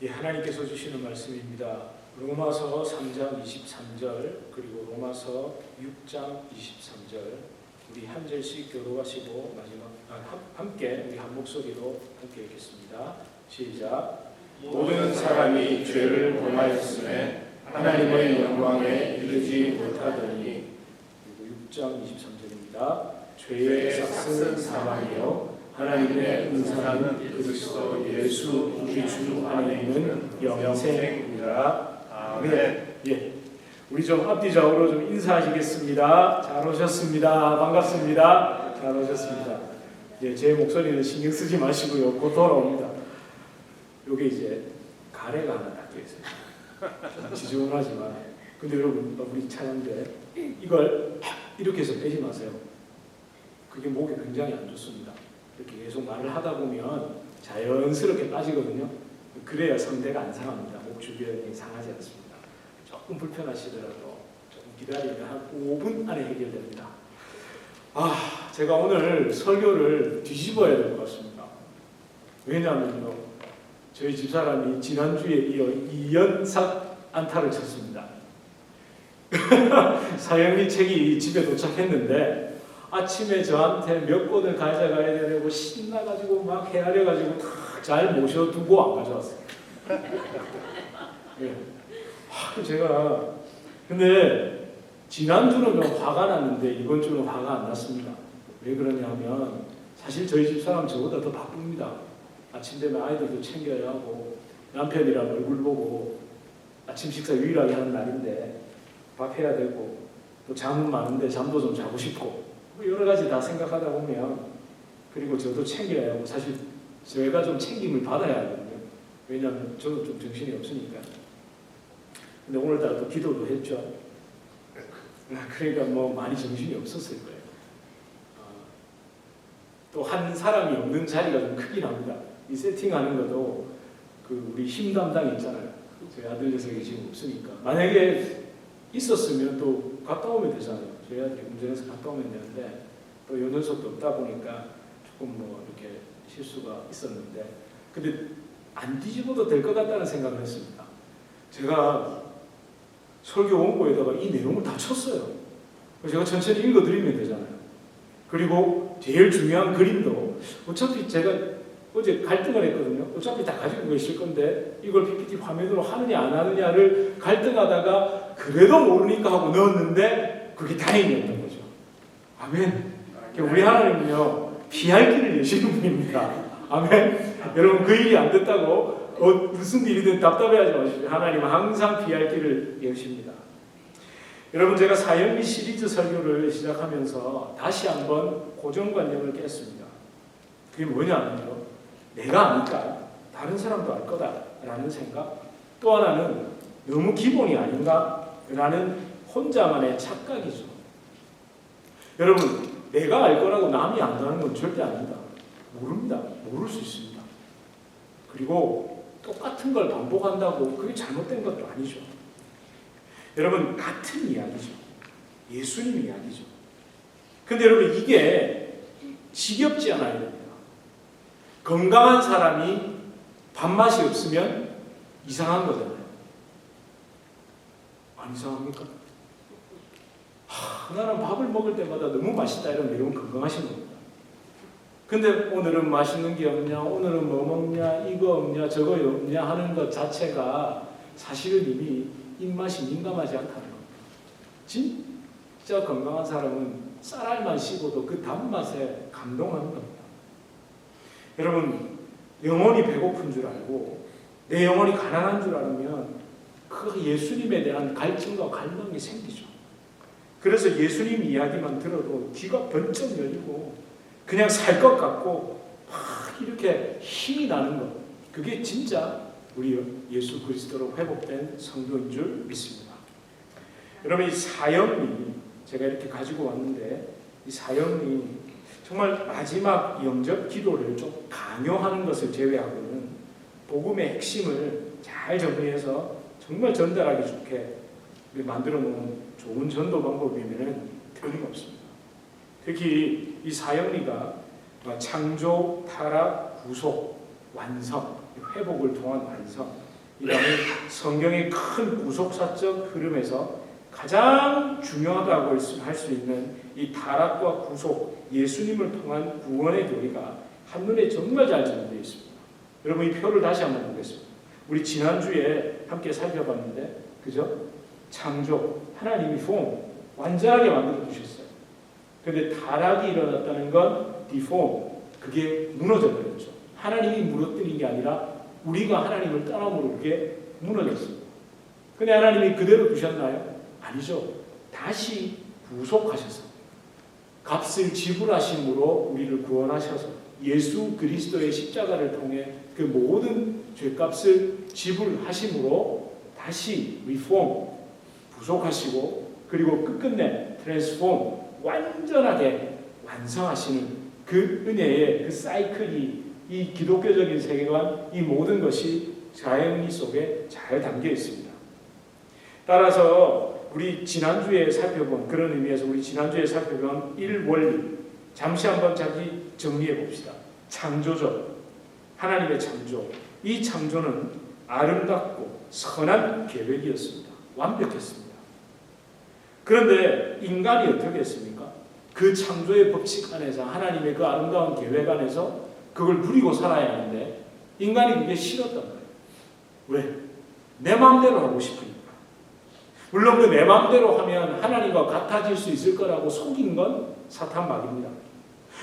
예, 하나님께서 주시는 말씀입니다. 로마서 3장 23절 그리고 로마서 6장 23절 우리 한 절씩 교독하시고 마지막 함께 우리 한 목소리로 함께 읽겠습니다. 시작. 모든 사람이 죄를 범하였음에 하나님의 영광에 이르지 못하더니. 그리고 6장 23절입니다. 죄의 삭은 사망이요 하나님의 은사는 그리스도 예수 우리 주 안에 있는 영생이라. 아멘. 예, 우리 좀 앞뒤좌우로 좀 인사하시겠습니다. 잘 오셨습니다. 반갑습니다. 잘 오셨습니다. 예, 제 목소리는 신경 쓰지 마시고요. 곧 돌아옵니다. 요게 이제 가래가 하나 닦여 있어요. 지저분하지만 근데 여러분 우리 차량대 이걸 이렇게 해서 빼지 마세요. 그게 목에 굉장히 안 좋습니다. 이렇게 계속 말을 하다 보면 자연스럽게 빠지거든요. 그래야 성대가 안 상합니다. 목 주변이 상하지 않습니다. 조금 불편하시더라도 조금 기다리면 한 5분 안에 해결됩니다. 제가 오늘 설교를 뒤집어야 될 것 같습니다. 왜냐하면요, 저희 집사람이 지난주에 이어 2연삭 안타를 쳤습니다. 사형리 책이 집에 도착했는데 아침에 저한테 몇 권을 가져가야 되고 신나가지고 막 헤아려가지고 다 잘 모셔두고 안 가져왔어요. 네. 제가 근데 지난주는 좀 화가 났는데 이번 주는 화가 안 났습니다. 왜 그러냐면 사실 저희 집 사람 저보다 더 바쁩니다. 아침 되면 아이들도 챙겨야 하고 남편이랑 얼굴 보고 아침 식사 유일하게 하는 날인데 밥 해야 되고 또 잠은 많은데 잠도 좀 자고 싶고 여러 가지 다 생각하다 보면 그리고 저도 챙겨야 하고 사실 제가 좀 챙김을 받아야 하거든요. 왜냐하면 저도 좀 정신이 없으니까. 근데 오늘따라 또 기도도 했죠. 그러니까 뭐 많이 정신이 없었을 거예요. 또 한 사람이 없는 자리가 좀 크긴 합니다. 이 세팅하는 것도 그 우리 힘 담당이 있잖아요. 저희 아들 녀석이 지금 없으니까 만약에 있었으면 또 갔다 오면 되잖아요. 저희 아들이 운전해서 갔다 오면 되는데 또 요 녀석도 없다 보니까 조금 뭐 이렇게 실수가 있었는데 근데 안 뒤집어도 될 것 같다는 생각을 했습니다. 제가 설교 원고에다가 이 내용을 다 쳤어요. 제가 천천히 읽어드리면 되잖아요. 그리고 제일 중요한 그림도 어차피 제가 어제 갈등을 했거든요. 어차피 다 가지고 계실 건데 이걸 PPT 화면으로 하느냐 안 하느냐를 갈등하다가 그래도 모르니까 하고 넣었는데 그게 다행이었던 거죠. 아멘. 우리 하나님은요 피할 길을 여시는 분입니다. 아멘. 여러분 그 일이 안 됐다고 무슨 일이든 답답해하지 마십시오. 하나님은 항상 피할 길을 여십니다. 여러분 제가 사형리 시리즈 설교를 시작하면서 다시 한번 고정관념을 깼습니다. 그게 뭐냐면요, 내가 아니까 다른 사람도 알 거다라는 생각, 또 하나는 너무 기본이 아닌가라는 혼자만의 착각이죠. 여러분 내가 알 거라고 남이 안다는 건 절대 아닙니다. 모릅니다. 모를 수 있습니다. 그리고 똑같은 걸 반복한다고 그게 잘못된 것도 아니죠. 여러분 같은 이야기죠. 예수님 이야기죠. 근데 여러분 이게 지겹지 않아야 됩니다. 건강한 사람이 밥맛이 없으면 이상한 거잖아요. 안 이상합니까? 나는 밥을 먹을 때마다 너무 맛있다 이러면 여러분 건강하신 겁니다. 근데 오늘은 맛있는 게 없냐, 오늘은 뭐 먹냐, 이거 없냐, 저거 없냐 하는 것 자체가 사실은 이미 입맛이 민감하지 않다는 겁니다. 진짜 건강한 사람은 쌀알만 씹어도 그 단맛에 감동하는 겁니다. 여러분 영혼이 배고픈 줄 알고 내 영혼이 가난한 줄 알면 그 예수님에 대한 갈증과 갈망이 생기죠. 그래서 예수님 이야기만 들어도 귀가 번쩍 열리고 그냥 살 것 같고 막 이렇게 힘이 나는 것, 그게 진짜 우리 예수 그리스도로 회복된 성도인 줄 믿습니다. 여러분 이 사형리 제가 이렇게 가지고 왔는데 이 사형리 정말 마지막 영접 기도를 좀 강요하는 것을 제외하고는 복음의 핵심을 잘 정리해서 정말 전달하기 좋게 만들어 놓은 좋은 전도 방법이면 틀림없습니다. 특히 이 사형리가 창조, 타락, 구속, 완성, 회복을 통한 완성, 이라는 성경의 큰 구속사적 흐름에서 가장 중요하다고 할 수 있는 이 타락과 구속, 예수님을 통한 구원의 교리가 한눈에 정말 잘 정리되어 있습니다. 여러분 이 표를 다시 한번 보겠습니다. 우리 지난주에 함께 살펴봤는데, 그죠? 창조, 하나님이 폼, 완전하게 만들어 주셨어요. 그런데 타락이 일어났다는 건 디폼, 그게 무너져 버렸죠. 하나님이 무너뜨린 게 아니라 우리가 하나님을 떠남으로 그게 무너졌습니다. 근데 하나님이 그대로 두셨나요? 아니죠. 다시 구속하셔서 값을 지불하심으로 우리를 구원하셔서 예수 그리스도의 십자가를 통해 그 모든 죄값을 지불하심으로 다시 리폼, 구속하시고 그리고 끝끝내 트랜스폼, 완전하게 완성하시는 그 은혜의 그 사이클이 이 기독교적인 세계관, 이 모든 것이 자연의 속에 잘 담겨 있습니다. 따라서 우리 지난주에 살펴본 그런 의미에서 우리 지난주에 살펴본 1원리 잠시 한번 자기 정리해 봅시다. 창조죠. 하나님의 창조. 이 창조는 아름답고 선한 계획이었습니다. 완벽했습니다. 그런데 인간이 어떻게 했습니까? 그 창조의 법칙 안에서 하나님의 그 아름다운 계획 안에서 그걸 누리고 살아야 하는데 인간이 그게 싫었단 말이에요. 왜? 내 마음대로 하고 싶으니까. 물론 그 내 마음대로 하면 하나님과 같아질 수 있을 거라고 속인 건 사탄 마귀입니다.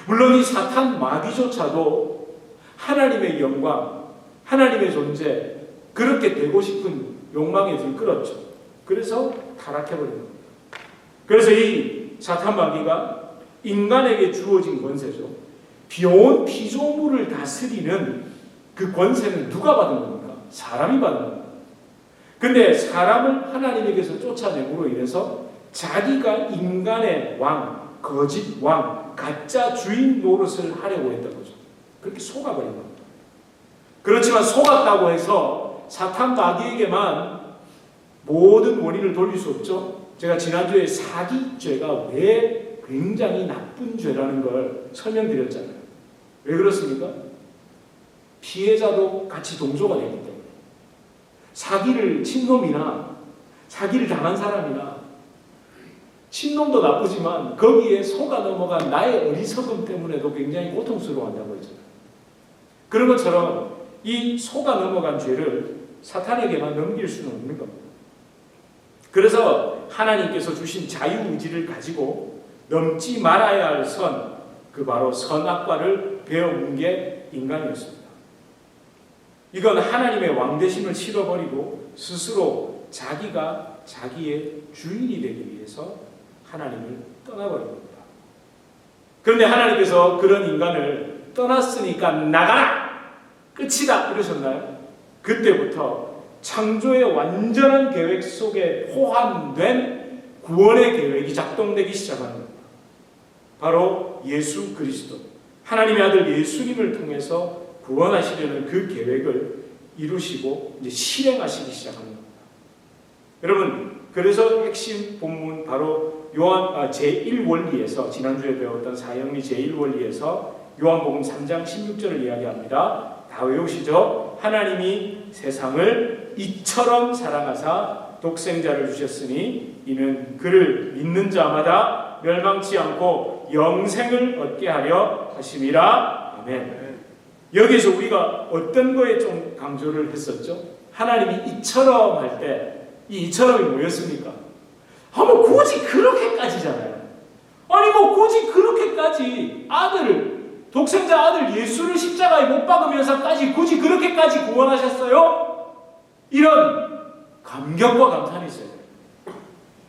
물론 이 사탄 마귀조차도 하나님의 영광, 하나님의 존재, 그렇게 되고 싶은 욕망에 들끓었죠. 그래서 타락해버린 겁니다. 그래서 이 사탄 마귀가 인간에게 주어진 권세죠. 비온 피조물을 다스리는 그 권세는 누가 받은 겁니까? 사람이 받은 겁니다. 근데 사람을 하나님에게서 쫓아내므로 인해서 자기가 인간의 왕, 거짓 왕, 가짜 주인 노릇을 하려고 했던 거죠. 그렇게 속아버린 겁니다. 그렇지만 속았다고 해서 사탄 마귀에게만 모든 원인을 돌릴 수 없죠. 제가 지난주에 사기죄가 왜 굉장히 나쁜 죄라는 걸 설명드렸잖아요. 왜 그렇습니까? 피해자도 같이 동조가 되기 때문에. 사기를 친놈이나 사기를 당한 사람이나 친놈도 나쁘지만 거기에 속아 넘어간 나의 어리석음 때문에도 굉장히 고통스러워한다고 했잖아요. 그런 것처럼 이 속아 넘어간 죄를 사탄에게만 넘길 수는 없는 겁니다. 그래서 하나님께서 주신 자유의지를 가지고 넘지 말아야 할 선, 그 바로 선악과를 베어문 게 인간이었습니다. 이건 하나님의 왕대심을 실어버리고 스스로 자기가 자기의 주인이 되기 위해서 하나님을 떠나버린 겁니다. 그런데 하나님께서 그런 인간을 떠났으니까 나가라! 끝이다! 이러셨나요? 그때부터 창조의 완전한 계획 속에 포함된 구원의 계획이 작동되기 시작한 겁니다. 바로 예수 그리스도, 하나님의 아들 예수님을 통해서 구원하시려는 그 계획을 이루시고 이제 실행하시기 시작한 겁니다. 여러분, 그래서 핵심 본문 바로 제1원리에서 지난주에 배웠던 사형리 제1원리에서 요한복음 3장 16절을 이야기합니다. 다 외우시죠? 하나님이 세상을 이처럼 사랑하사 독생자를 주셨으니 이는 그를 믿는 자마다 멸망치 않고 영생을 얻게 하려 하심이라. 아멘. 여기서 우리가 어떤 거에 좀 강조를 했었죠? 하나님이 이처럼 할 때 이 이처럼이 뭐였습니까? 뭐 굳이 그렇게까지잖아요. 아니 뭐 굳이 그렇게까지 독생자 아들 예수를 십자가에 못 박으면서까지 굳이 그렇게까지 구원하셨어요? 이런 감격과 감탄이 있어요.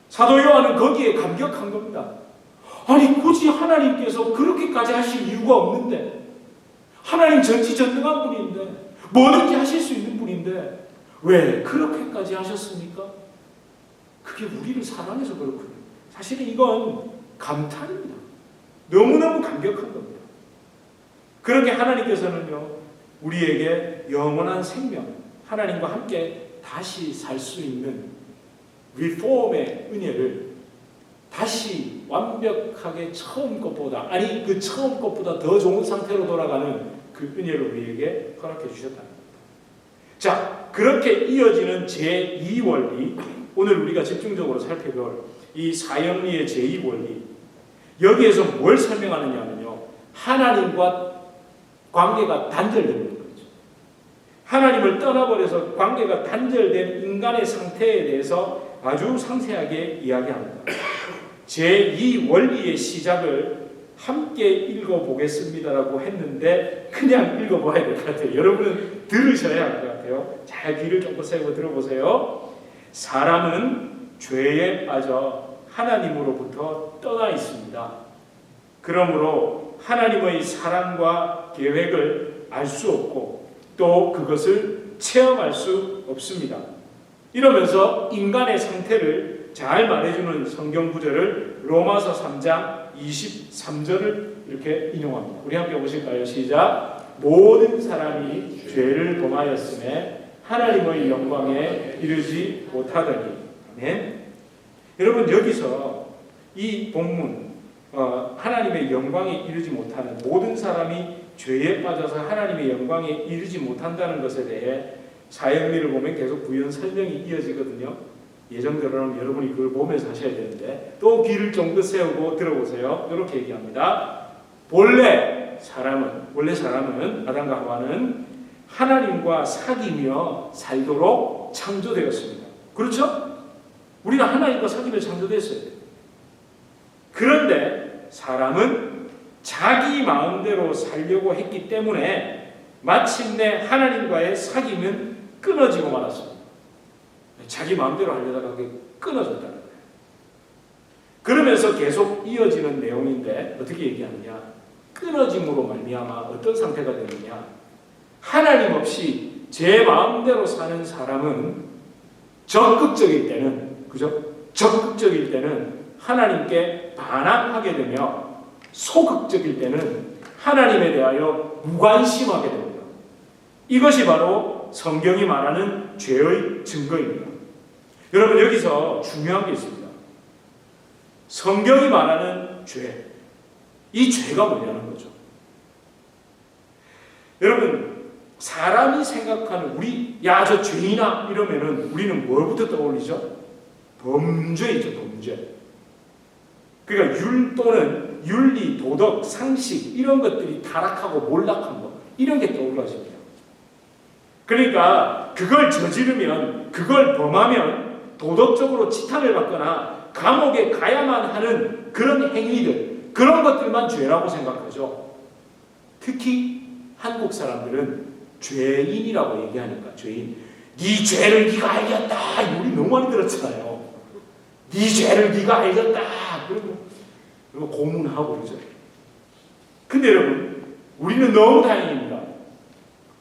사도 요한은 거기에 감격한 겁니다. 아니 굳이 하나님께서 그렇게까지 하실 이유가 없는데, 하나님 전지전능한 분인데, 뭐든지 하실 수 있는 분인데 왜 그렇게까지 하셨습니까? 그게 우리를 사랑해서 그렇군요. 사실은 이건 감탄입니다. 너무너무 감격한 겁니다. 그렇게 하나님께서는요, 우리에게 영원한 생명, 하나님과 함께 다시 살 수 있는 리폼의 은혜를 다시 완벽하게 처음 것보다, 아니 그 처음 것보다 더 좋은 상태로 돌아가는 그 은혜를 우리에게 허락해 주셨다는 겁니다. 자, 그렇게 이어지는 제2원리, 오늘 우리가 집중적으로 살펴볼 이 사형리의 제2원리, 여기에서 뭘 설명하느냐면요, 하나님과 관계가 단절되는 거죠. 하나님을 떠나버려서 관계가 단절된 인간의 상태에 대해서 아주 상세하게 이야기합니다. 제2원리의 시작을 함께 읽어보겠습니다라고 했는데 그냥 읽어봐야 될 것 같아요. 여러분은 들으셔야 할 것 같아요. 잘 귀를 쫑긋 세우고 들어보세요. 사람은 죄에 빠져 하나님으로부터 떠나 있습니다. 그러므로 하나님의 사랑과 계획을 알 수 없고 또 그것을 체험할 수 없습니다. 이러면서 인간의 상태를 잘 말해주는 성경 구절을 로마서 3장 23절을 이렇게 인용합니다. 우리 함께 보실까요? 시작. 모든 사람이 죄를 범하였음에 하나님의 영광에 이르지 못하더니. 아멘. 여러분, 여기서 이 본문 하나님의 영광에 이르지 못하는, 모든 사람이 죄에 빠져서 하나님의 영광에 이르지 못한다는 것에 대해 사형리를 보면 계속 부연 설명이 이어지거든요. 예정대로라면 여러분이 그걸 보면서 하셔야 되는데, 또 귀를 쫑긋 세우고 들어보세요. 이렇게 얘기합니다. 원래 사람은 아담과 하와는 하나님과 사귀며 살도록 창조되었습니다. 그렇죠? 우리가 하나님과 사귀며 창조됐어요. 그런데 사람은 자기 마음대로 살려고 했기 때문에 마침내 하나님과의 사귐은 끊어지고 말았습니다. 자기 마음대로 하려다가 그게 끊어졌다는 거예요. 그러면서 계속 이어지는 내용인데 어떻게 얘기하느냐? 끊어짐으로 말미암아 어떤 상태가 되느냐? 하나님 없이 제 마음대로 사는 사람은 적극적일 때는, 그죠? 적극적일 때는 하나님께 반항하게 되며 소극적일 때는 하나님에 대하여 무관심하게 됩니다. 이것이 바로 성경이 말하는 죄의 증거입니다. 여러분, 여기서 중요한 게 있습니다. 성경이 말하는 죄, 이 죄가 뭐냐는 거죠. 여러분, 사람이 생각하는 저 죄인아 이러면은 우리는 뭐부터 떠올리죠? 범죄이죠, 범죄. 그러니까 윤리, 도덕, 상식 이런 것들이 타락하고 몰락한 것, 이런 게 떠올라집니다. 그러니까 그걸 저지르면, 그걸 범하면 도덕적으로 지탄을 받거나 감옥에 가야만 하는 그런 행위들, 그런 것들만 죄라고 생각하죠. 특히 한국 사람들은 죄인이라고 얘기하니까, 죄인. 네 죄를 네가 알겠다. 우리 너무 많이 들었잖아요. 네 죄를 네가 알겠다. 그리고 고문하고 그러죠. 근데 여러분, 우리는 너무 다행입니다.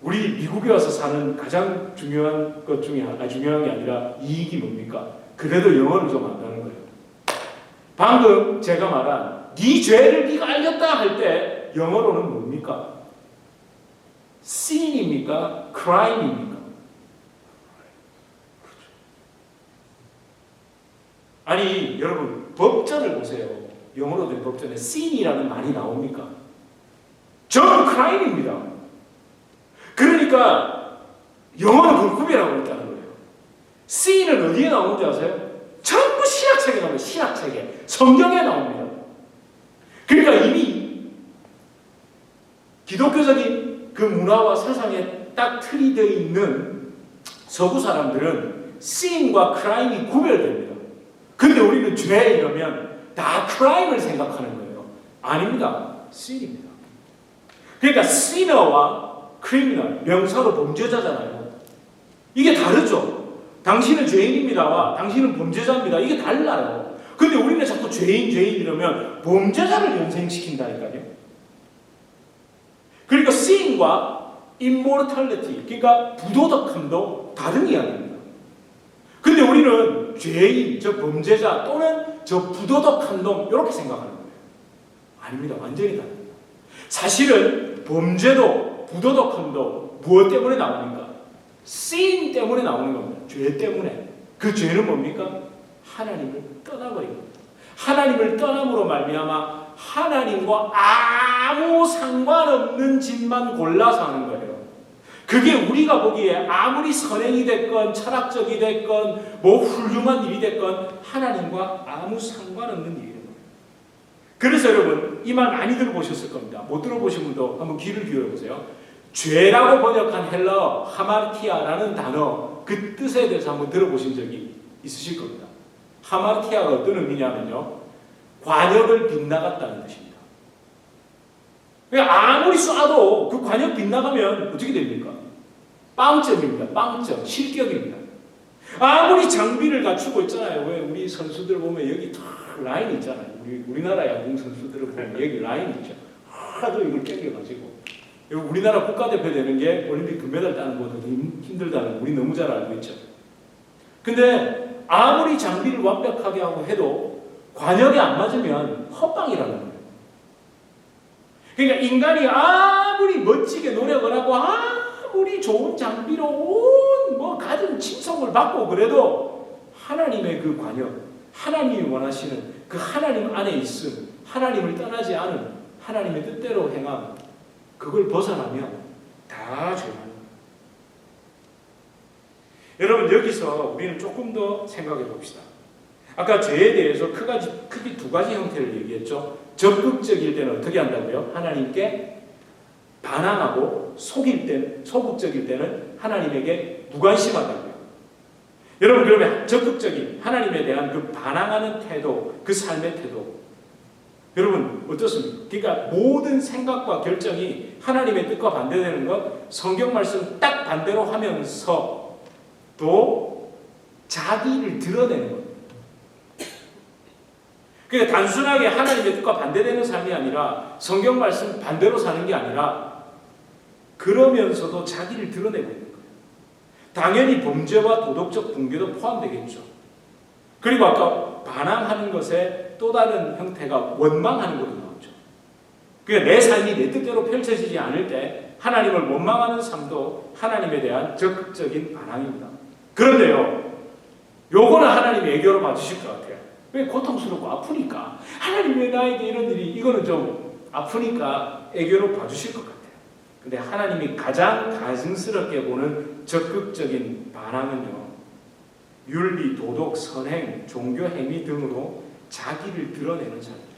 우리 미국에 와서 사는 가장 중요한 것 중에 중요한 게 아니라 이익이 뭡니까? 그래도 영어를 좀 안다는 거예요. 방금 제가 말한 네 죄를 네가 알겠다 할 때 영어로는 뭡니까? sin입니까? crime입니까? 아니 여러분, 법전을 보세요. 영어로 된 법전에 sin이라는 말이 나옵니까? 저는 crime입니다. 그러니까 영어는 그걸 구별하고 있다는 거예요. sin은 어디에 나오는지 아세요? 전부 신학책에 나옵니다. 신학책에. 성경에 나옵니다. 그러니까 이미 기독교적인 그 문화와 사상에 딱 틀이 되어 있는 서구 사람들은 sin과 crime이 구별됩니다. 근데 우리는 죄 이러면 다 crime을 생각하는 거예요. 아닙니다. sin입니다. 그러니까 sinner와 criminal, 명사로 범죄자잖아요. 이게 다르죠. 당신은 죄인입니다와 당신은 범죄자입니다. 이게 달라요. 근데 우리는 자꾸 죄인 이러면 범죄자를 연상시킨다니까요. 그러니까 sin과 immortality, 그러니까 부도덕함도 다른 이야기입니다. 근데 우리는 죄인, 저 범죄자 또는 저 부도덕한 놈 이렇게 생각하는 거예요. 아닙니다. 완전히 다릅니다. 사실은 범죄도 부도덕함도 무엇 때문에 나옵니까? sin 때문에 나오는 겁니다. 죄 때문에. 그 죄는 뭡니까? 하나님을 떠나버린 겁니다. 하나님을 떠남으로 말미암아 하나님과 아무 상관없는 짓만 골라서 하는 거예요. 그게 우리가 보기에 아무리 선행이 됐건 철학적이 됐건 뭐 훌륭한 일이 됐건 하나님과 아무 상관없는 일이에요. 그래서 여러분 이 말 많이 들어보셨을 겁니다. 못 들어보신 분도 한번 귀를 기울여보세요. 죄라고 번역한 헬라어 하마르티아라는 단어 그 뜻에 대해서 한번 들어보신 적이 있으실 겁니다. 하마르티아가 어떤 의미냐면요, 관역을 빗나갔다는 뜻입니다. 그러니까 아무리 쏴도 그 관역 빗나가면 어떻게 됩니까? 빵점입니다. 빵점, 실격입니다. 아무리 장비를 갖추고 있잖아요. 왜 우리 선수들 보면 여기 탁 라인 있잖아요. 우리나라 야구 선수들을 보면 여기 라인 있죠. 하도 이걸 땡겨가지고 우리나라 국가대표 되는 게 올림픽 금메달 따는 것보다 힘들다는 우리 너무 잘 알고 있죠. 근데 아무리 장비를 완벽하게 하고 해도 관역이 안 맞으면 헛방이라는 거예요. 그러니까 인간이 아무리 멋지게 노력을 하고 아무리 좋은 장비로 온 뭐 가진 칭송을 받고 그래도 하나님의 그 관역, 하나님이 원하시는 그 하나님 안에 있음, 하나님을 떠나지 않은 하나님의 뜻대로 행함, 그걸 벗어나면 다 죄입니다. 여러분 여기서 우리는 조금 더 생각해 봅시다. 아까 죄에 대해서 크게 두 가지 형태를 얘기했죠. 적극적일 때는 어떻게 한다고요? 하나님께 반항하고 소극적일 때는 하나님에게 무관심하다고요. 여러분 그러면 적극적인 하나님에 대한 그 반항하는 태도, 그 삶의 태도, 여러분 어떻습니까? 그러니까 모든 생각과 결정이 하나님의 뜻과 반대되는 것, 성경 말씀 딱 반대로 하면서 또 자기를 드러내는 것. 그러니까 단순하게 하나님의 뜻과 반대되는 삶이 아니라 성경 말씀 반대로 사는 게 아니라 그러면서도 자기를 드러내고 있는 거예요. 당연히 범죄와 도덕적 붕괴도 포함되겠죠. 그리고 아까 반항하는 것에 또 다른 형태가 원망하는 것도 나오죠. 그러니까 내 삶이 내 뜻대로 펼쳐지지 않을 때 하나님을 원망하는 삶도 하나님에 대한 적극적인 반항입니다. 그런데요, 요거는 하나님이 애교로 봐주실 것 같아요. 왜? 고통스럽고 아프니까. 하나님 왜 나에게 이런 일이, 이거는 좀 아프니까 애교로 봐주실 것 같아요. 근데 하나님이 가장 가증스럽게 보는 적극적인 반항은요, 윤리, 도덕, 선행, 종교 행위 등으로 자기를 드러내는 삶입니다.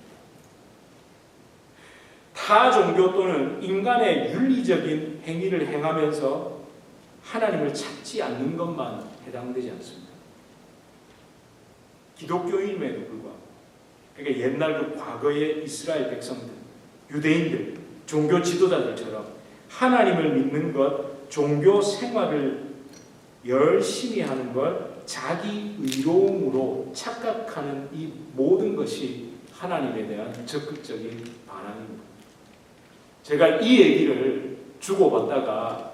타 종교 또는 인간의 윤리적인 행위를 행하면서 하나님을 찾지 않는 것만 해당되지 않습니다. 기독교인임에도 불구하고, 그러니까 옛날 그 과거의 이스라엘 백성들, 유대인들, 종교 지도자들처럼 하나님을 믿는 것, 종교 생활을 열심히 하는 걸 자기 의로움으로 착각하는 이 모든 것이 하나님에 대한 적극적인 반항입니다. 제가 이 얘기를 주고받다가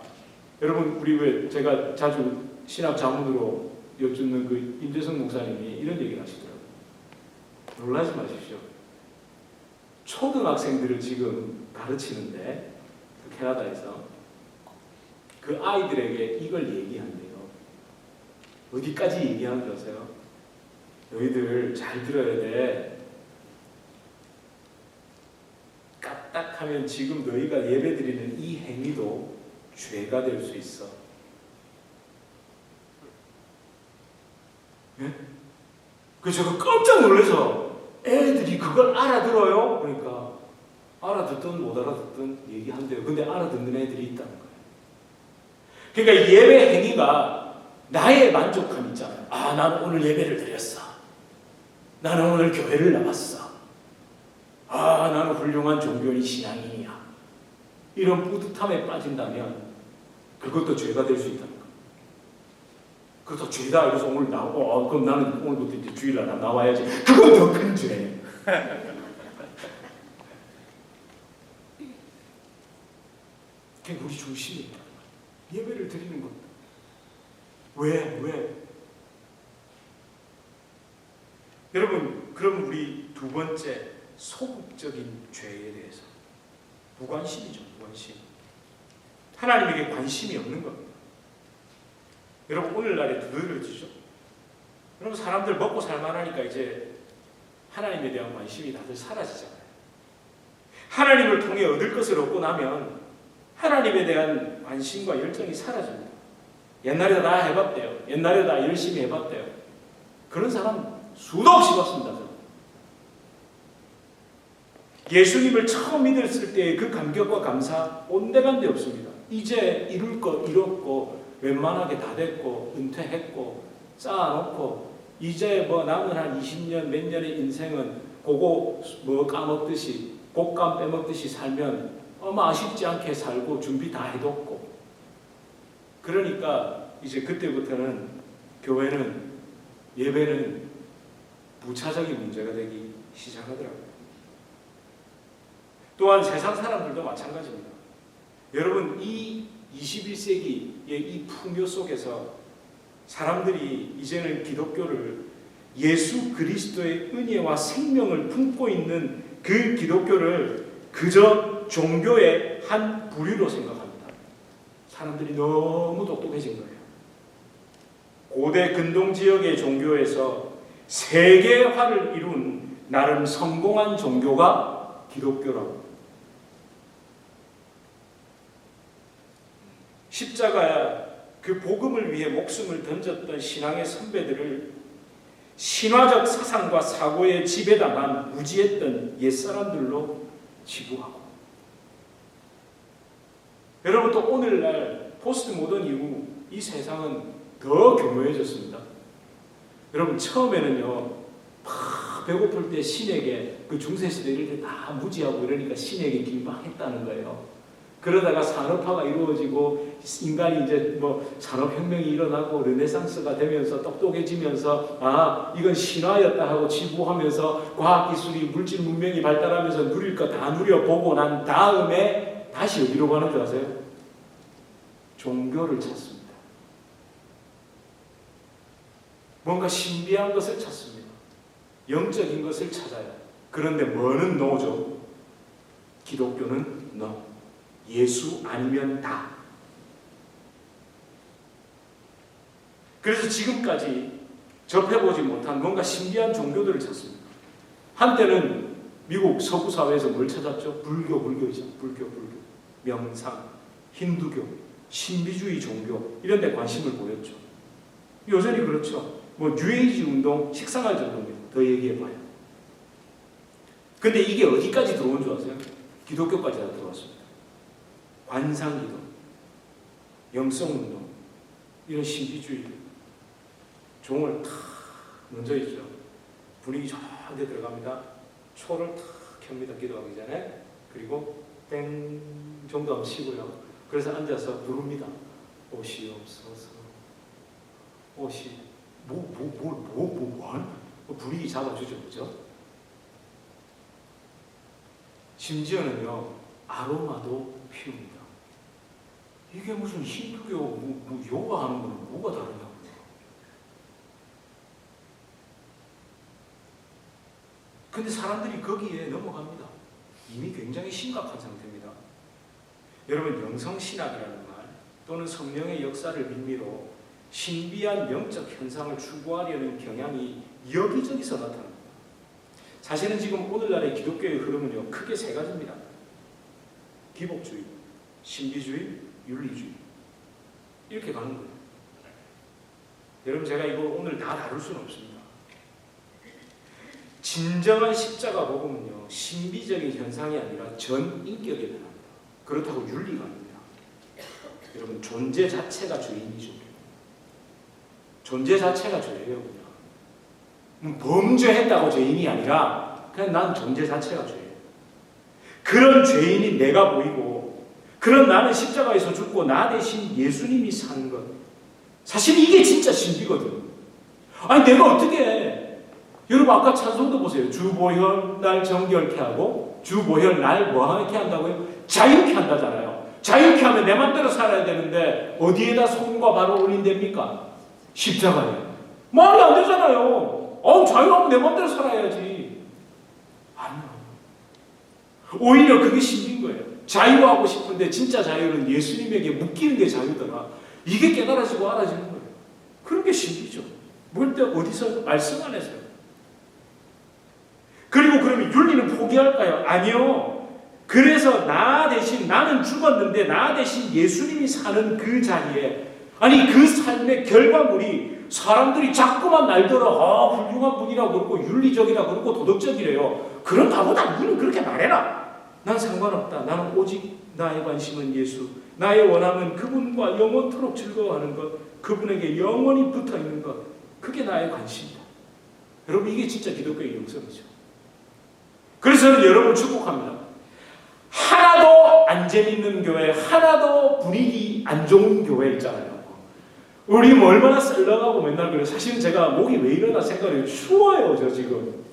여러분 우리 왜 제가 자주 신학 자문으로 여쭙는 그 임재성 목사님이 이런 얘기를 하시더라고요. 놀라지 마십시오. 초등학생들을 지금 가르치는데 그 캐나다에서 그 아이들에게 이걸 얘기한대요. 어디까지 얘기하는 줄 아세요? 너희들 잘 들어야 돼. 까딱하면 지금 너희가 예배드리는 이 행위도 죄가 될 수 있어. 네? 그래서 제가 깜짝 놀라서 애들이 그걸 알아들어요? 그러니까 알아듣든 못 알아듣든 얘기한대요. 근데 알아듣는 애들이 있다는 거예요. 그러니까 예배 행위가 나의 만족감 있잖아요. 아, 나는 오늘 예배를 드렸어. 나는 오늘 교회를 나왔어. 아, 나는 훌륭한 종교인 신앙인이야. 이런 뿌듯함에 빠진다면 그것도 죄가 될 수 있다는 거예요. 그것도 죄다. 그래서 오늘 그럼 나는 오늘부터 이제 주일날 나와야지. 그건 더 큰 죄예요. 그게 우리 중심이에요. 예배를 드리는 것. 왜? 여러분, 그럼 우리 두 번째 소극적인 죄에 대해서 무관심이죠. 무관심. 하나님에게 관심이 없는 겁니다. 여러분 오늘날에 두드러지죠. 여러분 사람들 먹고 살만하니까 이제 하나님에 대한 관심이 다들 사라지잖아요. 하나님을 통해 얻을 것을 얻고 나면 하나님에 대한 관심과 열정이 사라집니다. 옛날에 다 해봤대요. 옛날에 다 열심히 해봤대요. 그런 사람 수도 없이 봤습니다. 저는. 예수님을 처음 믿었을 때의 그 감격과 감사 온데간데 없습니다. 이제 이룰 거 이뤘고 웬만하게 다 됐고 은퇴했고 쌓아놓고 이제 뭐 남은 한 20년 몇 년의 인생은 그거 뭐 까먹듯이 곶감 빼먹듯이 살면 아쉽지 않게 살고 준비 다 해뒀고 그러니까 이제 그때부터는 교회는 예배는 부차적인 문제가 되기 시작하더라고요. 또한 세상 사람들도 마찬가지입니다. 여러분 이 21세기의 이 풍요 속에서 사람들이 이제는 기독교를 예수 그리스도의 은혜와 생명을 품고 있는 그 기독교를 그저 종교의 한 부류로 생각합니다. 사람들이 너무 똑똑해진 거예요. 고대 근동 지역의 종교에서 세계화를 이룬 나름 성공한 종교가 기독교라고. 십자가야 그 복음을 위해 목숨을 던졌던 신앙의 선배들을 신화적 사상과 사고에 지배당한 무지했던 옛사람들로 치부하고 여러분 또 오늘날 포스트 모던 이후 이 세상은 더 교묘해졌습니다. 여러분 처음에는요 배고플 때 신에게 그 중세시대 이럴 때 다 무지하고 이러니까 신에게 길망했다는 거예요. 그러다가 산업화가 이루어지고 인간이 이제 뭐 산업혁명이 일어나고 르네상스가 되면서 똑똑해지면서 이건 신화였다 하고 치부하면서 과학기술이 물질 문명이 발달하면서 누릴 거 다 누려보고 난 다음에 다시 어디로 가는 줄 아세요? 종교를 찾습니다. 뭔가 신비한 것을 찾습니다. 영적인 것을 찾아요. 그런데 뭐는 노죠? 기독교는 노. 예수 아니면 다. 그래서 지금까지 접해보지 못한 뭔가 신비한 종교들을 찾습니다. 한때는 미국 서구 사회에서 뭘 찾았죠? 불교이죠. 불교. 명상, 힌두교, 신비주의 종교 이런 데 관심을 보였죠. 여전히 그렇죠. 뭐 뉴에이지 운동 식상할 정도입니다. 더 얘기해봐요. 근데 이게 어디까지 들어온 줄 아세요? 기독교까지 다 들어왔습니다. 관상기도, 영성운동, 이런 신비주의들. 종을 탁 먼저 있죠. 분위기 좋은데 들어갑니다. 초를 탁 켭니다. 기도하기 전에. 그리고 땡 정도 하면 쉬고요. 그래서 앉아서 부릅니다. 오시옵소서. 오시. 분위기 잡아주죠. 그죠? 심지어는요, 아로마도 피웁니다. 이게 무슨 힌두교, 요가 하는 거는 뭐가 다르냐고요. 근데 사람들이 거기에 넘어갑니다. 이미 굉장히 심각한 상태입니다. 여러분, 영성신학이라는 말 또는 성령의 역사를 빌미로 신비한 영적 현상을 추구하려는 경향이 여기저기서 나타납니다. 사실은 지금 오늘날의 기독교의 흐름은요, 크게 세 가지입니다. 기복주의, 신비주의, 윤리주의. 이렇게 가는 거예요. 여러분, 제가 이거 오늘 다 다룰 수는 없습니다. 진정한 십자가 복음은요, 신비적인 현상이 아니라 전 인격에 변합니다. 그렇다고 윤리가 아닙니다. 여러분, 존재 자체가 죄인이죠. 존재 자체가 죄예요. 그냥 범죄했다고 죄인이 아니라 그냥 난 존재 자체가 죄예요. 그런 죄인이 내가 보이고 그런 나는 십자가에서 죽고 나 대신 예수님이 사는 것, 사실 이게 진짜 신비거든. 아니 내가 어떻게 해? 여러분 아까 찬송도 보세요. 주보혈 날 정결케 하고 주보혈 날 뭐하게 한다고요? 자유케 한다잖아요. 자유케 하면 내 맘대로 살아야 되는데 어디에다 소금과 발을 올린답니까? 십자가에. 말이 안 되잖아요. 자유하면 내 맘대로 살아야지. 아니요. 오히려 그게 신비인 거예요. 자유하고 싶은데 진짜 자유는 예수님에게 묶이는 게 자유더라. 이게 깨달아지고 알아지는 거예요. 그런 게 신비죠. 뭘 때 어디서 말씀 안에서요. 그리고 그러면 윤리는 포기할까요? 아니요. 그래서 나 대신, 나는 죽었는데 나 대신 예수님이 사는 그 자리에, 아니 그 삶의 결과물이 사람들이 자꾸만 날더러 훌륭한 분이라고 그러고 윤리적이라고 그러고 도덕적이래요. 그런가 보다 우리는 그렇게 말해라. 난 상관없다. 나는 오직 나의 관심은 예수. 나의 원함은 그분과 영원토록 즐거워하는 것, 그분에게 영원히 붙어있는 것, 그게 나의 관심이다. 여러분, 이게 진짜 기독교의 영성이죠. 그래서 저는 여러분을 축복합니다. 하나도 안 재밌는 교회, 하나도 분위기 안 좋은 교회 있잖아요. 우리 뭐 얼마나 썰렁하고 맨날 그래요. 사실은 제가 목이 왜 이러나 생각해요. 추워요, 저 지금.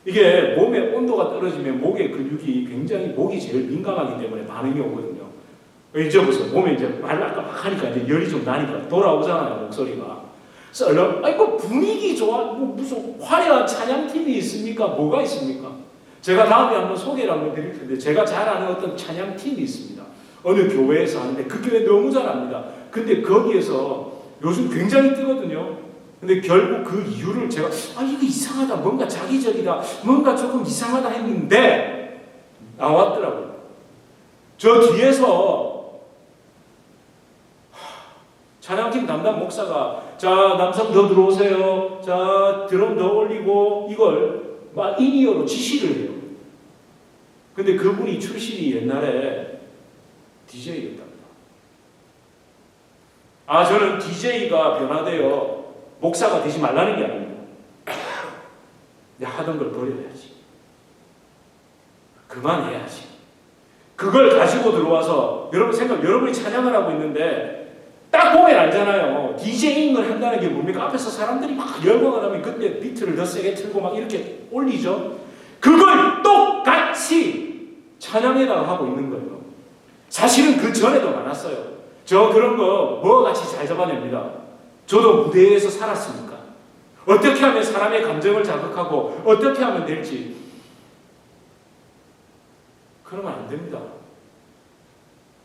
이게 몸의 온도가 떨어지면 목의 근육이 굉장히, 목이 제일 민감하기 때문에 반응이 오거든요. 이제 보세요. 몸에 이제 말랄까 막 하니까 이제 열이 좀 나니까 돌아오잖아요, 목소리가. 썰렁, 아이고 분위기 좋아. 뭐 무슨 화려한 찬양팀이 있습니까? 뭐가 있습니까? 제가 다음에 한번 소개를 한번 드릴 텐데, 제가 잘 아는 어떤 찬양팀이 있습니다. 어느 교회에서 하는데 그 교회 너무 잘합니다. 근데 거기에서 요즘 굉장히 뜨거든요. 근데 결국 그 이유를 제가 이거 이상하다, 뭔가 자기적이다, 뭔가 조금 이상하다 했는데 나왔더라고요. 저 뒤에서 찬양팀 담당 목사가 자 남성 더 들어오세요, 자 드럼 더 올리고 이걸 막 인이어로 지시를 해요. 근데 그분이 출신이 옛날에 DJ였답니다. 저는 DJ가 변화되어 목사가 되지 말라는 게 아닙니다. 하던 걸 버려야지. 그만해야지. 그걸 가지고 들어와서 여러분이 찬양을 하고 있는데 딱 보면 알잖아요. DJ잉을 한다는 게 뭡니까? 앞에서 사람들이 막 열광을 하면 그때 비트를 더 세게 틀고 막 이렇게 올리죠. 그걸 똑같이 찬양에다가 하고 있는 거예요. 사실은 그 전에도 많았어요. 저 그런 거 같이 잘 잡아냅니다. 저도 무대에서 살았으니까. 어떻게 하면 사람의 감정을 자극하고 어떻게 하면 될지. 그러면 안 됩니다.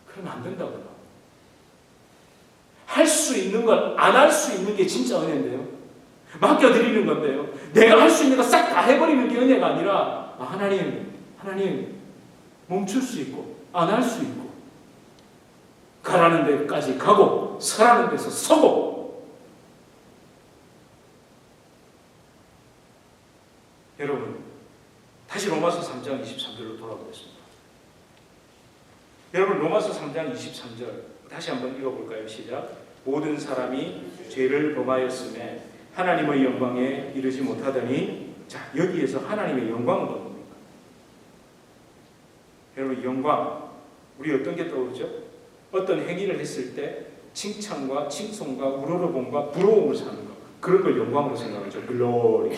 그러면 안 된다고요. 할 수 있는 건 안 할 수 있는 게 진짜 은혜인데요. 맡겨드리는 건데요. 내가 할 수 있는 거 싹 다 해버리는 게 은혜가 아니라 하나님 멈출 수 있고 안 할 수 있고 가라는 데까지 가고 서라는 데서 서고. 여러분, 다시 로마서 3장 23절로 돌아보겠습니다. 여러분, 로마서 3장 23절 다시 한번 읽어볼까요? 시작. 모든 사람이 죄를 범하였음에 하나님의 영광에 이르지 못하더니. 자, 여기에서 하나님의 영광은 뭡니까? 여러분, 영광, 우리 어떤 게 떠오르죠? 어떤 행위를 했을 때 칭찬과 칭송과 우러러봄과 부러움을 사는 것, 그런 걸 영광으로 생각하죠. 글로리.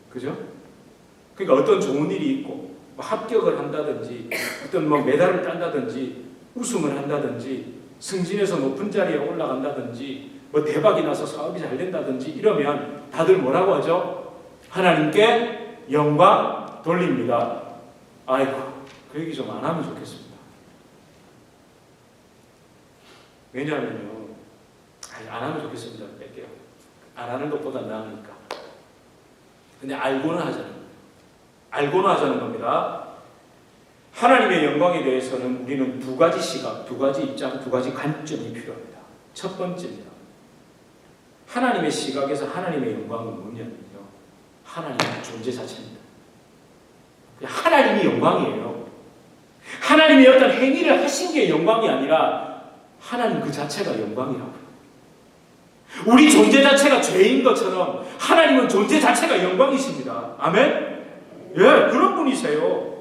그죠? 그러니까 어떤 좋은 일이 있고 합격을 한다든지 어떤 메달을 딴다든지 우승을 한다든지 승진해서 높은 자리에 올라간다든지 대박이 나서 사업이 잘 된다든지 이러면 다들 뭐라고 하죠? 하나님께 영광 돌립니다. 아이고, 그 얘기 좀 안 하면 좋겠습니다. 왜냐하면요, 안 하면 좋겠습니다. 뺄게요. 안 하는 것보다 나으니까. 근데 알고는 하잖아요. 알고는 하자는 겁니다. 하나님의 영광에 대해서는 우리는 두 가지 시각, 두 가지 입장, 두 가지 관점이 필요합니다. 첫 번째입니다. 하나님의 시각에서 하나님의 영광은 뭐냐면요, 하나님의 존재 자체입니다. 하나님이 영광이에요. 하나님이 어떤 행위를 하신 게 영광이 아니라 하나님 그 자체가 영광이라고요. 우리 존재 자체가 죄인 것처럼 하나님은 존재 자체가 영광이십니다. 아멘? 예, 그런 분이세요.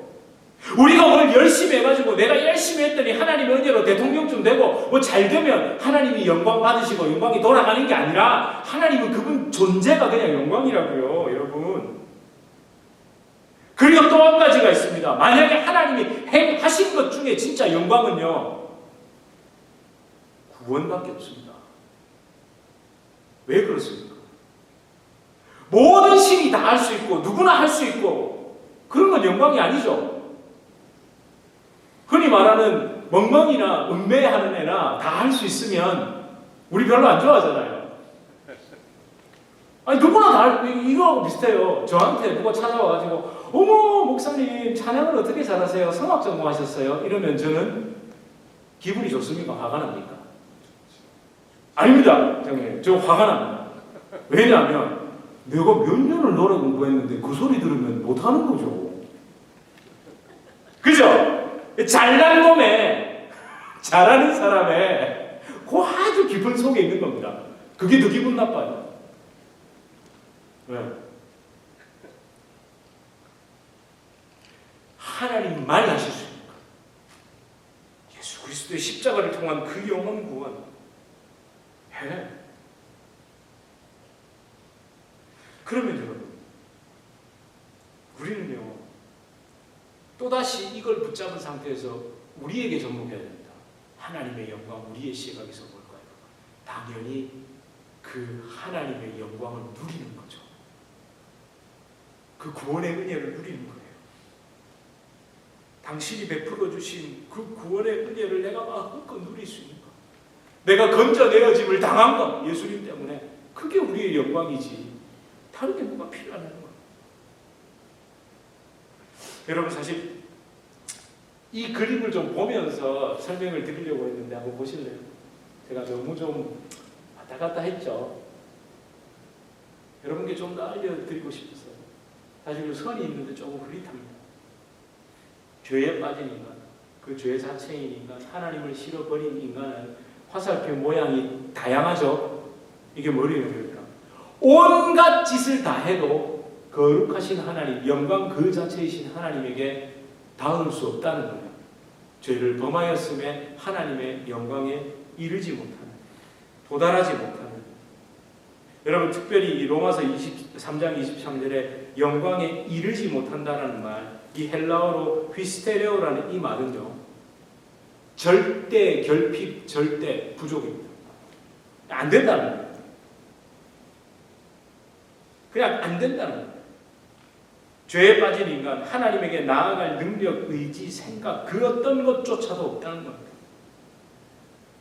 우리가 뭘 열심히 해가지고 내가 열심히 했더니 하나님의 은혜로 대통령쯤 되고 잘 되면 하나님이 영광 받으시고 영광이 돌아가는 게 아니라 하나님은 그분 존재가 그냥 영광이라고요, 여러분. 그리고 또 한 가지가 있습니다. 만약에 하나님이 하신 것 중에 진짜 영광은요, 구원밖에 없습니다. 왜 그렇습니까? 모든 신이 다 할 수 있고 누구나 할 수 있고 그런 건 영광이 아니죠. 흔히 말하는 멍멍이나 음매하는 애나 다 할 수 있으면 우리 별로 안 좋아하잖아요. 아니 누구나 다 이거 비슷해요. 저한테 누가 찾아와가지고 어머 목사님 찬양을 어떻게 잘하세요? 성악 전공하셨어요? 이러면 저는 기분이 좋습니까? 화가 납니까? 아닙니다. 형님. 저 화가 납니다. 왜냐하면 내가 몇 년을 노래 공부했는데 그 소리 들으면 못하는 거죠. 그죠? 잘난 놈에 잘하는 사람의 그 아주 깊은 속에 있는 겁니다. 그게 더 기분 나빠요. 왜? 하나님 말 하실 수 있는 것. 예수 그리스도의 십자가를 통한 그 영원 구원. 해. 그러면 여러분, 우리는요, 또다시 이걸 붙잡은 상태에서 우리에게 접목해야 됩니다. 하나님의 영광, 우리의 시각에서 뭘까요? 당연히 그 하나님의 영광을 누리는 거죠. 그 구원의 은혜를 누리는 거예요. 당신이 베풀어 주신 그 구원의 은혜를 내가 마음껏 누릴 수 있는 것. 내가 건져내어짐을 당한 것, 예수님 때문에. 그게 우리의 영광이지. 다른 게 뭐가 필요하냐는 거예요. 여러분 사실 이 그림을 좀 보면서 설명을 드리려고 했는데 한번 보실래요? 제가 너무 좀 왔다 갔다 했죠. 여러분께 좀 더 알려드리고 싶었어요. 사실 그 선이 있는데 조금 흐릿합니다. 죄에 빠진 인간, 그 죄 자체인 인간, 하나님을 싫어버린 인간은 화살표 모양이 다양하죠. 이게 뭐예요? 온갖 짓을 다 해도 거룩하신 하나님, 영광 그 자체이신 하나님에게 닿을 수 없다는 거예요. 죄를 범하였음에 하나님의 영광에 이르지 못하는, 도달하지 못하는. 여러분 특별히 이 로마서 23장 23절에 영광에 이르지 못한다는 말, 이 헬라어로 휘스테레오라는 이 말은요, 절대 결핍, 절대 부족입니다. 안 된다는 거예요. 그냥 안 된다는 거예요. 죄에 빠진 인간, 하나님에게 나아갈 능력, 의지, 생각, 그 어떤 것조차도 없다는 겁니다.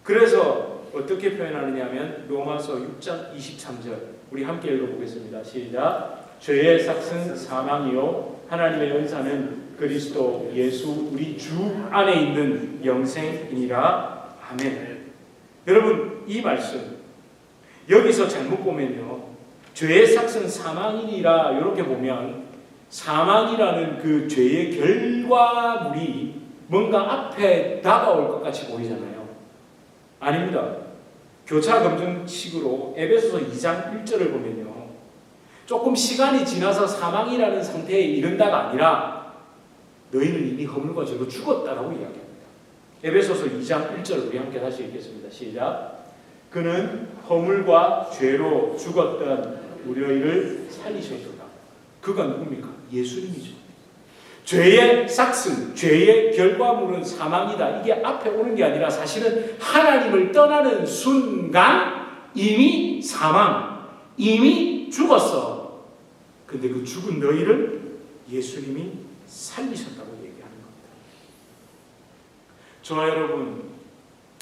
그래서 어떻게 표현하느냐 하면 로마서 6장 23절 우리 함께 읽어보겠습니다. 시작. 죄의 삭은 사망이요 하나님의 은사는 그리스도 예수 우리 주 안에 있는 영생이니라. 아멘. 여러분 이 말씀 여기서 잘못 보면요, 죄의 삭은 사망이니라 이렇게 보면 사망이라는 그 죄의 결과물이 뭔가 앞에 다가올 것 같이 보이잖아요. 아닙니다. 교차 검증식으로 에베소서 2장 1절을 보면요, 조금 시간이 지나서 사망이라는 상태에 이른다가 아니라 너희는 이미 허물과 죄로 죽었다라고 이야기합니다. 에베소서 2장 1절 우리 함께 다시 읽겠습니다. 시작. 그는 허물과 죄로 죽었던 우리를 살리셨도다. 그가 누굽니까? 예수님이죠. 죄의 삭슨, 죄의 결과물은 사망이다. 이게 앞에 오는 게 아니라 사실은 하나님을 떠나는 순간 이미 사망, 이미 죽었어. 근데 그 죽은 너희를 예수님이 살리셨다고 얘기하는 겁니다. 저와 여러분,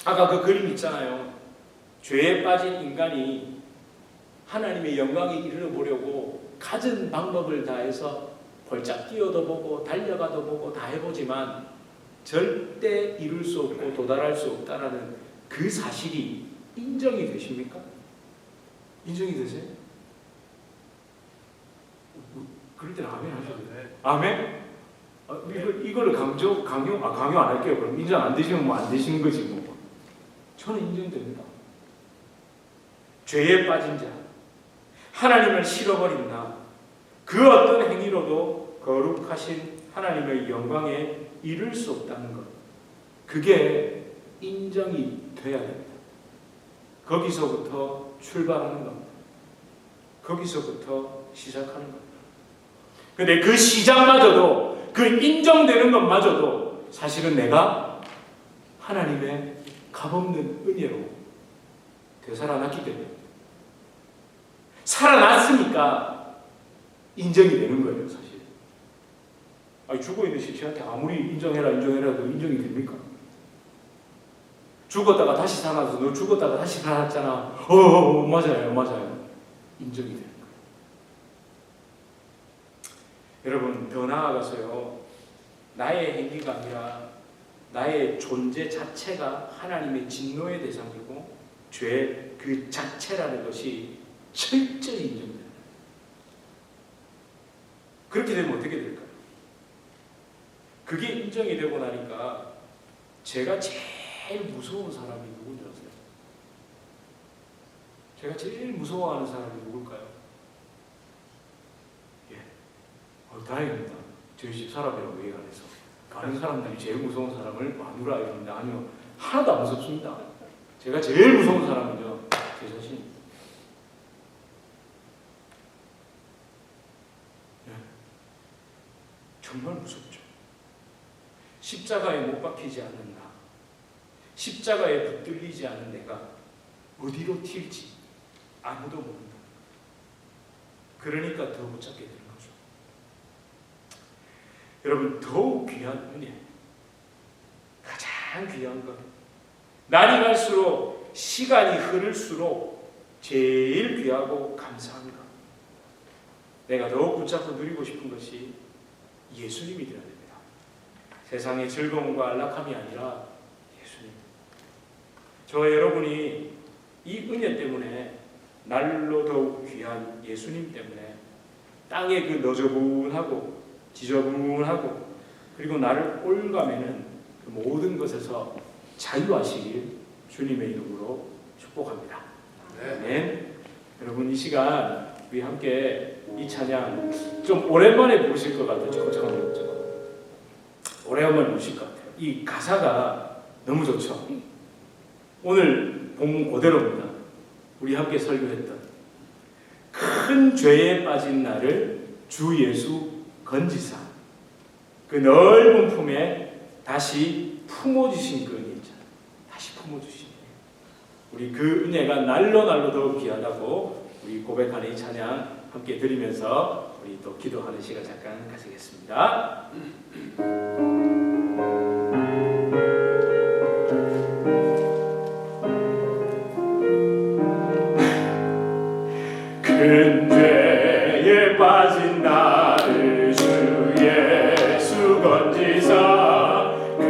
아까 그 그림 있잖아요. 죄에 빠진 인간이 하나님의 영광에 이르러보려고 갖은 방법을 다해서 벌짝 뛰어도 보고 달려가도 보고 다 해보지만 절대 이룰 수 없고 도달할 수 없다라는 그 사실이 인정이 되십니까? 인정이 되세요? 그럴 때는 아멘 하셔도 돼요. 아멘? 이걸 강요 안 할게요. 그럼 인정 안 되시면 뭐 안 되시는 거지 뭐. 저는 인정됩니다. 죄에 빠진 자, 하나님을 싫어버린 나, 그 어떤 행위로도 거룩하신 하나님의 영광에 이를 수 없다는 것, 그게 인정이 돼야 됩니다. 거기서부터 출발하는 겁니다. 거기서부터 시작하는 겁니다. 그런데 그 시작마저도, 그 인정되는 것마저도 사실은 내가 하나님의 값없는 은혜로 되살아났기 때문에, 살아났으니까 인정이 되는 거예요, 사실. 아니, 죽어있는 시체한테 아무리 인정해라 해도 인정이 됩니까? 죽었다가 다시 살아서 너 죽었다가 다시 살았잖아. 맞아요. 인정이 되는 거예요. 여러분 더 나아가서요, 나의 행위가 아니라 나의 존재 자체가 하나님의 진노의 대상이고 죄 그 자체라는 것이 철저히 인정된다. 그렇게 되면 어떻게 될까요? 그게 인정이 되고 나니까 제가 제일 무서운 사람이 누군지 아세요? 제가 제일 무서워하는 사람이 누굴까요? 다행입니다. 저희 집 사람이라고 얘기 안 해서. 다른 사람들이 제일 무서운 사람을 마누라 이러는데 아니요. 하나도 안 무섭습니다. 제가 제일 무서운 사람은요, 제 자신입니다. 정말 무섭죠. 십자가에 못 박히지 않는 나, 십자가에 붙들리지 않은 내가 어디로 튈지 아무도 모른다. 그러니까 더 붙잡게 되는 거죠. 여러분, 더욱 귀한 은혜, 가장 귀한 것, 날이 갈수록 시간이 흐를수록 제일 귀하고 감사한 것, 내가 더욱 붙잡고 누리고 싶은 것이 예수님이 되어야 됩니다. 세상의 즐거움과 안락함이 아니라 예수님. 저와 여러분이 이 은혜 때문에 날로 더욱 귀한 예수님 때문에 땅의 그 너저분하고 지저분하고 그리고 나를 올가매는 그 모든 것에서 자유하시길 주님의 이름으로 축복합니다. 아멘. 여러분 이 시간 우리 함께 이 찬양 좀 오랜만에 부르실 것 같아요. 잠깐만요. 오랜만에 부르실 것 같아요. 이 가사가 너무 좋죠. 오늘 본문 그대로입니다. 우리 함께 설교했던 큰 죄에 빠진 나를 주 예수 건지사 그 넓은 품에 다시 품어주신 그 은혜 있잖아요. 다시 품어주신 우리 그 은혜가 날로 더 귀하다고 우리 고백하는 이 찬양 함께 드리면서 우리 또 기도하는 시간 잠깐 가지겠습니다. 큰 죄에 빠진 나를 주 예수 건지사 그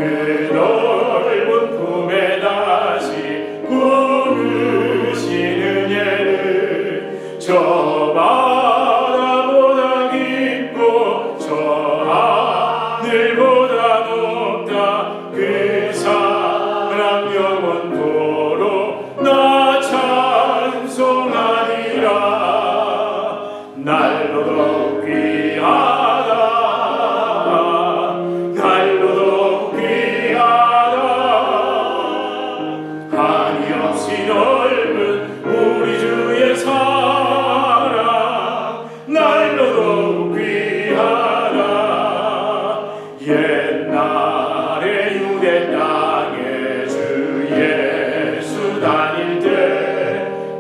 넓은 품에 다시 품으신 은혜를 저 바다보다 깊고 저 하늘보다 높다 그 사랑 영원토록 나 찬송하리라. 날로 더 귀하다 날로 더 귀하다 한이 없이 넓은 우리 주의 사랑 날로 더 귀하다. 옛날에 유대 땅에 주 예수 다닐 때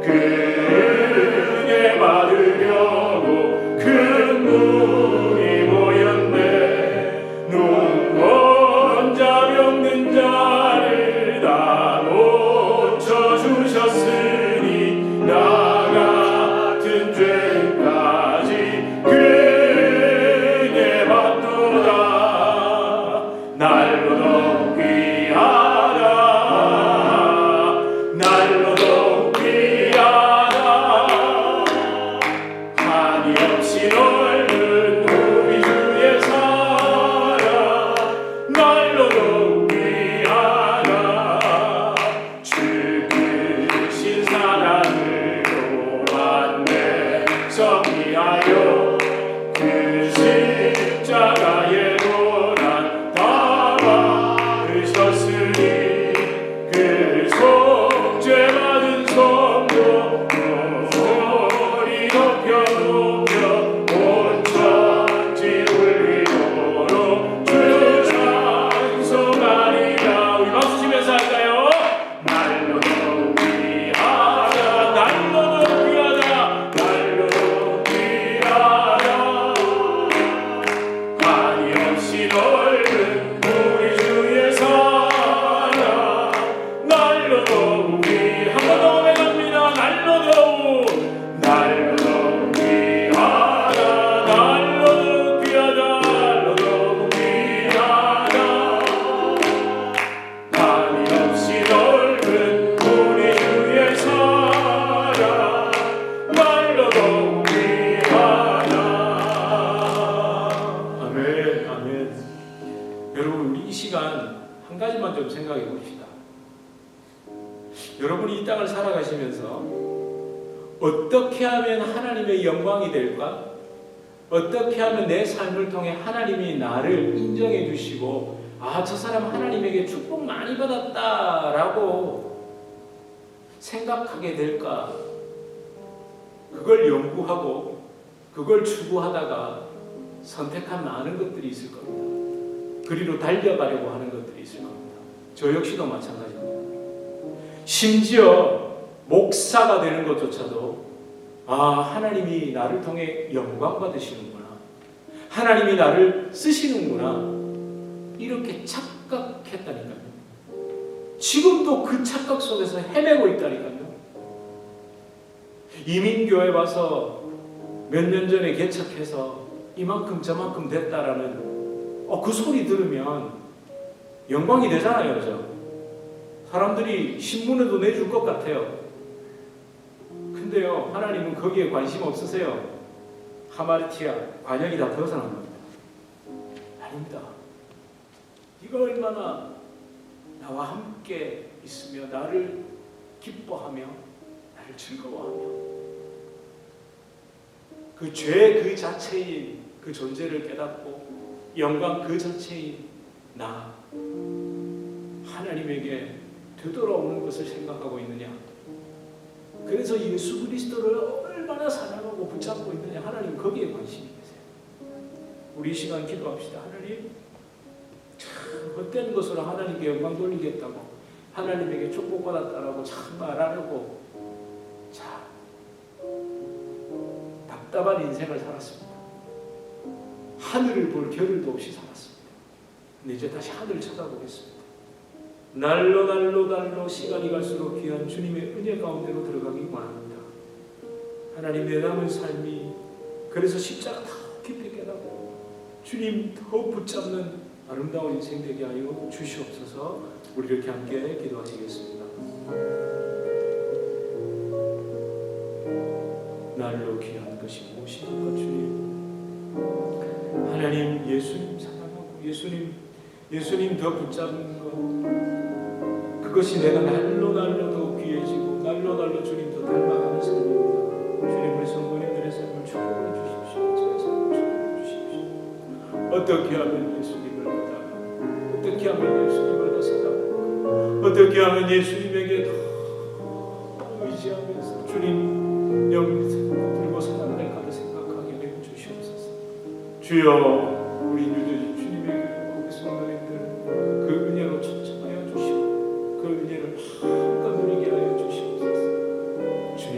그 은혜 받으려고 큰 눈이 모였네. 눈먼 자 병든 자를 다 고쳐주셨으니 나 같은 죄까지 그 은혜 받도다. 날로 더 귀하다 날로 더 한이 없이 넓은 우리 주의 사랑 날로 더 귀하다. 주 크신 사랑을 도안내서 위하여 그 십자가의 고난 다 받으셨으니 그 속죄 받은 성도 높여 이 땅을 살아가시면서 어떻게 하면 하나님의 영광이 될까? 어떻게 하면 내 삶을 통해 하나님이 나를 인정해 주시고 저 사람 하나님에게 축복 많이 받았다라고 생각하게 될까? 그걸 연구하고 그걸 추구하다가 선택한 많은 것들이 있을 겁니다. 그리로 달려가려고 하는 것들이 있을 겁니다. 저 역시도 마찬가지입니다. 심지어 목사가 되는 것조차도 하나님이 나를 통해 영광 받으시는구나, 하나님이 나를 쓰시는구나, 이렇게 착각했다니까요. 지금도 그 착각 속에서 헤매고 있다니까요. 이민교회 와서 몇 년 전에 개척해서 이만큼 저만큼 됐다라는 그 소리 들으면 영광이 되잖아요. 그죠? 사람들이 신문에도 내줄 것 같아요. 근데요, 하나님은 거기에 관심 없으세요. 하마르티아, 관역이 다 벗어난 겁니다. 아닙니다. 네가 얼마나 나와 함께 있으며 나를 기뻐하며 나를 즐거워하며 그 죄 그 자체인 그 존재를 깨닫고 영광 그 자체인 나 하나님에게 되돌아오는 것을 생각하고 있느냐. 그래서 예수 그리스도를 얼마나 사랑하고 붙잡고 있느냐. 하나님 거기에 관심이 계세요. 우리 이 시간 기도합시다. 하나님, 참 헛된 것으로 하나님께 영광 돌리겠다고, 하나님에게 축복받았다라고 참 말하려고 참 답답한 인생을 살았습니다. 하늘을 볼 겨를도 없이 살았습니다. 근데 이제 다시 하늘을 쳐다보겠습니다. 날로 시간이 갈수록 귀한 주님의 은혜 가운데로 들어가기 원합니다. 하나님, 내 남은 삶이 그래서 십자가 더 깊이 깨닫고 주님 더 붙잡는 아름다운 인생 되게 하여 주시옵소서. 우리 이렇게 함께 기도하시겠습니다. 날로 귀한 것이 무엇입니까? 주님, 하나님, 예수님 사랑하고 예수님 더 붙잡는 것, 그것이 내가 날로 더 귀해지고 날로 주님 더 닮아가는 삶입니다. 주님, 우리 성도님들의 삶을 축복해 주십시오. 제 삶을 축복해 주십시오. 어떻게 하면 예수님을 더 닮아, 어떻게 하면 예수님을 더 사랑하고, 어떻게 하면 예수님에게 더 의지하면서 주님 영을 들고 살아갈까 생각하게 해 주시옵소서. 주여, 우리 주님에게 우리 성도님들 그 은혜로 촉촉하여 주시고 그 은혜를 한껏 누리게 하여 주시옵소서. 주님,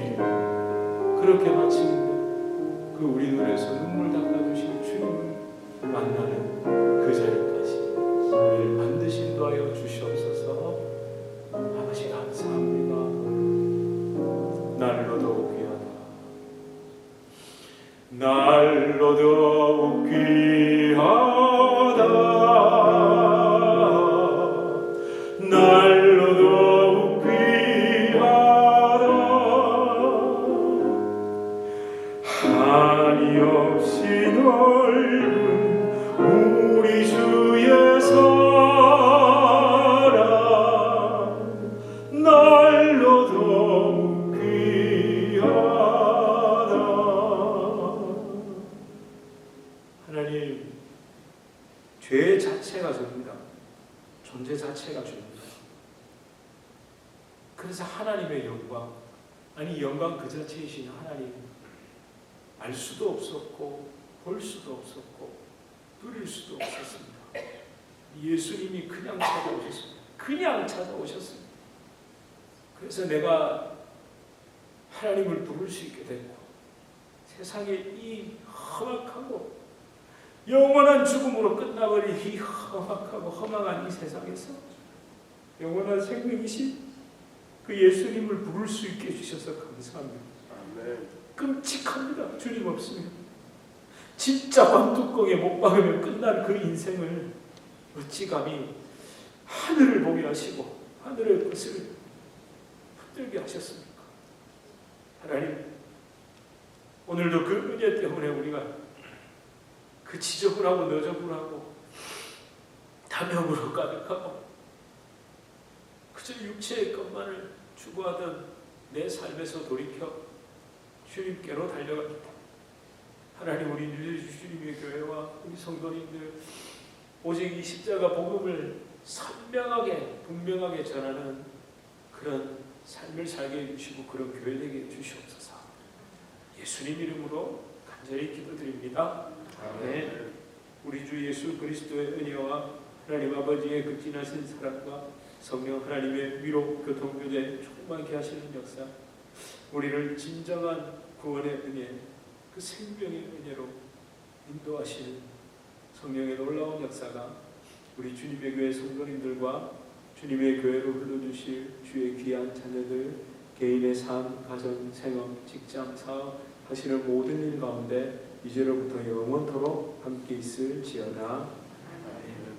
그렇게 마치는 그 우리 눈에서 눈물 닦아주신 주님을 만나는 그 자리까지 우리를 반드시 인도하여 주시옵소서. 아버지, 감사합니다. 날로 더욱 귀하다, 날로 더욱 귀하다, 날로 더욱 귀하다. 한이 없이 넓은 우리 주의 사랑, 날로 더욱 귀하다. 하나님, 죄 자체가 죄입니다. 존재 자체가 죄입니다. 그래서 하나님의 영광, 아니 영광 그 자체이신 하나님 알 수도 없었고 볼 수도 없었고 누릴 수도 없었습니다. 예수님이 그냥 찾아오셨습니다. 그냥 찾아오셨습니다. 그래서 내가 하나님을 부를 수 있게 됐고, 세상의 이 험악하고 영원한 죽음으로 끝나버린 이 험악하고 허망한 이 세상에서 영원한 생명이신 그 예수님을 부를 수 있게 해주셔서 감사합니다. 아멘. 끔찍합니다. 주님 없으면 진짜 광뚜껑에 못 박으면 끝날 그 인생을 어찌 감히 하늘을 보게 하시고 하늘의 것을 붙들게 하셨습니까? 하나님, 오늘도 그 은혜 때문에 우리가 그 지저분하고 너저분하고 탐욕으로 가득하고 그저 육체의 것만을 추구하던 내 삶에서 돌이켜 주님께로 달려갑니다. 하나님, 우리 주님의 교회와 우리 성도님들 오직 이 십자가 복음을 선명하게 분명하게 전하는 그런 삶을 살게 해주시고 그런 교회 되게 해주시옵소서. 예수님 이름으로 간절히 기도드립니다. 아멘. 우리 주 예수 그리스도의 은혜와 하나님 아버지의 그 진하신 사랑과 성령 하나님의 위로 교통교제 충만케 하시는 역사, 우리를 진정한 구원의 은혜, 그 생명의 은혜로 인도하시는 성령의 놀라운 역사가 우리 주님의 교회 성도님들과 주님의 교회로 불러주실 주의 귀한 자녀들 개인의 삶, 가정, 생업, 직장, 사업 하시는 모든 일 가운데 이제로부터 영원토록 함께 있을지어다. 아멘.